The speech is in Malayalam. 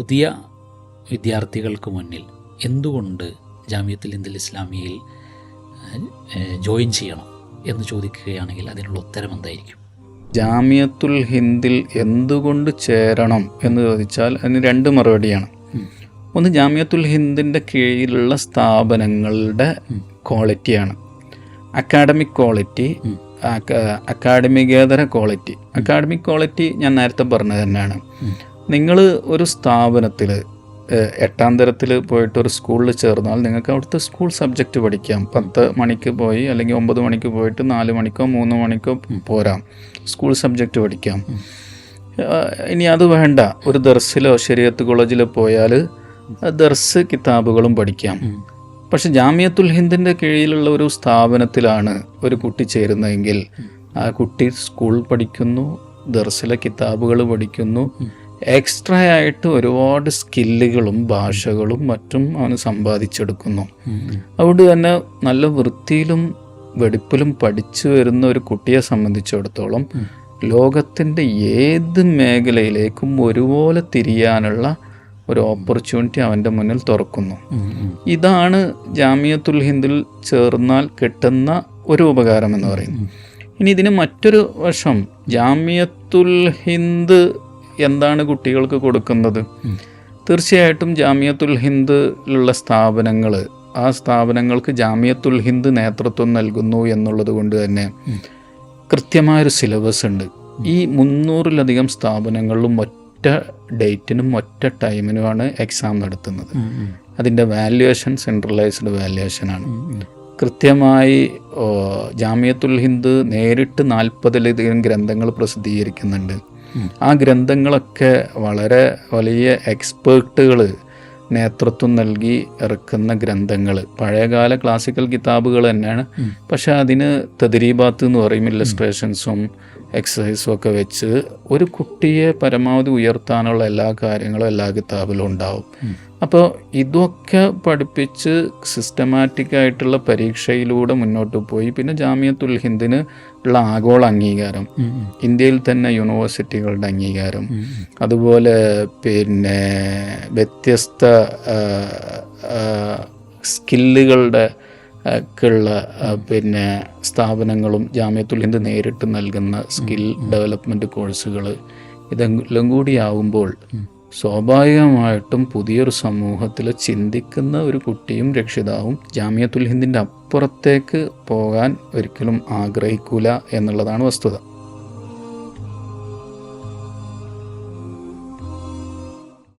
പുതിയ വിദ്യാർത്ഥികൾക്ക് മുന്നിൽ എന്തുകൊണ്ട് ജാമിയത്തുൽ ഹിന്ദ് ഇസ്ലാമിയയിൽ ജോയിൻ ചെയ്യണം എന്ന് ചോദിക്കുകയാണെങ്കിൽ അതിനുള്ള ഉത്തരം എന്തായിരിക്കും? ജാമിയത്തുൽ ഹിന്ദിൽ എന്തുകൊണ്ട് ചേരണം എന്ന് ചോദിച്ചാൽ അതിന് രണ്ട് മറുപടിയാണ്. ഒന്ന്, ജാമിയത്തുൽ ഹിന്ദിൻ്റെ കീഴിലുള്ള സ്ഥാപനങ്ങളുടെ ക്വാളിറ്റിയാണ്. അക്കാഡമിക് ക്വാളിറ്റി, അക്കാഡമികേതര ക്വാളിറ്റി. അക്കാഡമിക് ക്വാളിറ്റി ഞാൻ നേരത്തെ പറഞ്ഞത് തന്നെയാണ്. നിങ്ങൾ ഒരു സ്ഥാപനത്തിൽ 8ാം തരത്തിൽ പോയിട്ട് ഒരു സ്കൂളിൽ ചേർന്നാൽ നിങ്ങൾക്ക് അവിടുത്തെ സ്കൂൾ സബ്ജക്റ്റ് പഠിക്കാം. 10 മണിക്ക് പോയി അല്ലെങ്കിൽ 9 മണിക്ക് പോയിട്ട് 4 മണിക്കോ 3 മണിക്കോ പോരാം, സ്കൂൾ സബ്ജക്റ്റ് പഠിക്കാം. ഇനി അത് വേണ്ട, ഒരു ദർസിലോ ശരീഅത്ത് കോളേജിലോ പോയാൽ ദർസ് കിതാബുകളും പഠിക്കാം. പക്ഷെ ജാമിയത്തുൽ ഹിന്ദിൻ്റെ കീഴിലുള്ള ഒരു സ്ഥാപനത്തിലാണ് ഒരു കുട്ടി ചേരുന്നതെങ്കിൽ ആ കുട്ടി സ്കൂൾ പഠിക്കുന്നു, ദർസിലെ കിതാബുകൾ പഠിക്കുന്നു, എക്സ്ട്രാ ആയിട്ട് ഒരുപാട് സ്കില്ലുകളും ഭാഷകളും മറ്റും അവന് സമ്പാദിച്ചെടുക്കുന്നു. അതുകൊണ്ട് തന്നെ നല്ല വൃത്തിയിലും വെടിപ്പിലും പഠിച്ചു വരുന്ന ഒരു കുട്ടിയെ സംബന്ധിച്ചിടത്തോളം ലോകത്തിൻ്റെ ഏത് മേഖലയിലേക്കും ഒരുപോലെ തിരിയാനുള്ള ഒരു ഓപ്പർച്യൂണിറ്റി അവൻ്റെ മുന്നിൽ തുറക്കുന്നു. ഇതാണ് ജാമിയത്തുൽ ഹിന്ദിൽ ചേർന്നാൽ കിട്ടുന്ന ഒരു ഉപകാരം എന്ന് പറയുന്നത്. ഇനി ഇതിന് മറ്റൊരു വശം, ജാമിയത്തുൽ ഹിന്ദ് എന്താണ് കുട്ടികൾക്ക് കൊടുക്കുന്നത്? തീർച്ചയായിട്ടും ജാമിയത്തുൽ ഹിന്ദിലുള്ള സ്ഥാപനങ്ങൾ, ആ സ്ഥാപനങ്ങൾക്ക് ജാമിയത്തുൽ ഹിന്ദ് നേതൃത്വം നൽകുന്നു എന്നുള്ളത് കൊണ്ട് തന്നെ കൃത്യമായൊരു സിലബസ് ഉണ്ട്. ഈ 300-ലധികം സ്ഥാപനങ്ങളിലും ഒറ്റ ഡേറ്റിനും ഒറ്റ ടൈമിനുമാണ് എക്സാം നടത്തുന്നത്. അതിൻ്റെ വാല്യുവേഷൻ സെൻട്രലൈസ്ഡ് വാല്യുവേഷനാണ്. കൃത്യമായി ജാമിയത്തുൽ ഹിന്ദ് നേരിട്ട് 40-ലധികം ഗ്രന്ഥങ്ങൾ പ്രസിദ്ധീകരിക്കുന്നുണ്ട്. ആ ഗ്രന്ഥങ്ങളൊക്കെ വളരെ വലിയ എക്സ്പേർട്ടുകൾ നേതൃത്വം നൽകി ഇറക്കുന്ന ഗ്രന്ഥങ്ങൾ, പഴയകാല ക്ലാസിക്കൽ കിതാബുകൾ തന്നെയാണ്. പക്ഷെ അതിന് തദ്രീബാത്ത് എന്ന് പറയും, ഇല്ലസ്ട്രേഷൻസും എക്സസൈസും ഒക്കെ വെച്ച് ഒരു കുട്ടിയെ പരമാവധി ഉയർത്താനുള്ള എല്ലാ കാര്യങ്ങളും എല്ലാ കിതാബിലും ഉണ്ടാവും. അപ്പോൾ ഇതൊക്കെ പഠിപ്പിച്ച് സിസ്റ്റമാറ്റിക്കായിട്ടുള്ള പരീക്ഷയിലൂടെ മുന്നോട്ട് പോയി പിന്നെ ജാമിയത്തുൽ ഹിന്ദിന് ഉള്ള ആഗോള അംഗീകാരം, ഇന്ത്യയിൽ തന്നെ യൂണിവേഴ്സിറ്റികളുടെ അംഗീകാരം, അതുപോലെ പിന്നെ വ്യത്യസ്ത സ്കില്ലുകളുടെ ഒക്കെയുള്ള പിന്നെ സ്ഥാപനങ്ങളും ജാമിയത്തുൽ ഹിന്ദ് നേരിട്ട് നൽകുന്ന സ്കിൽ ഡെവലപ്മെൻറ്റ് കോഴ്സുകൾ, ഇതെല്ലാം കൂടി ആവുമ്പോൾ സ്വാഭാവികമായിട്ടും പുതിയൊരു സമൂഹത്തിൽ ചിന്തിക്കുന്ന ഒരു കുട്ടിയും രക്ഷിതാവും ജാമിയത്തുൽ ഹിന്ദിൻ്റെ അപ്പുറത്തേക്ക് പോകാൻ ഒരിക്കലും ആഗ്രഹിക്കൂല എന്നുള്ളതാണ് വസ്തുത.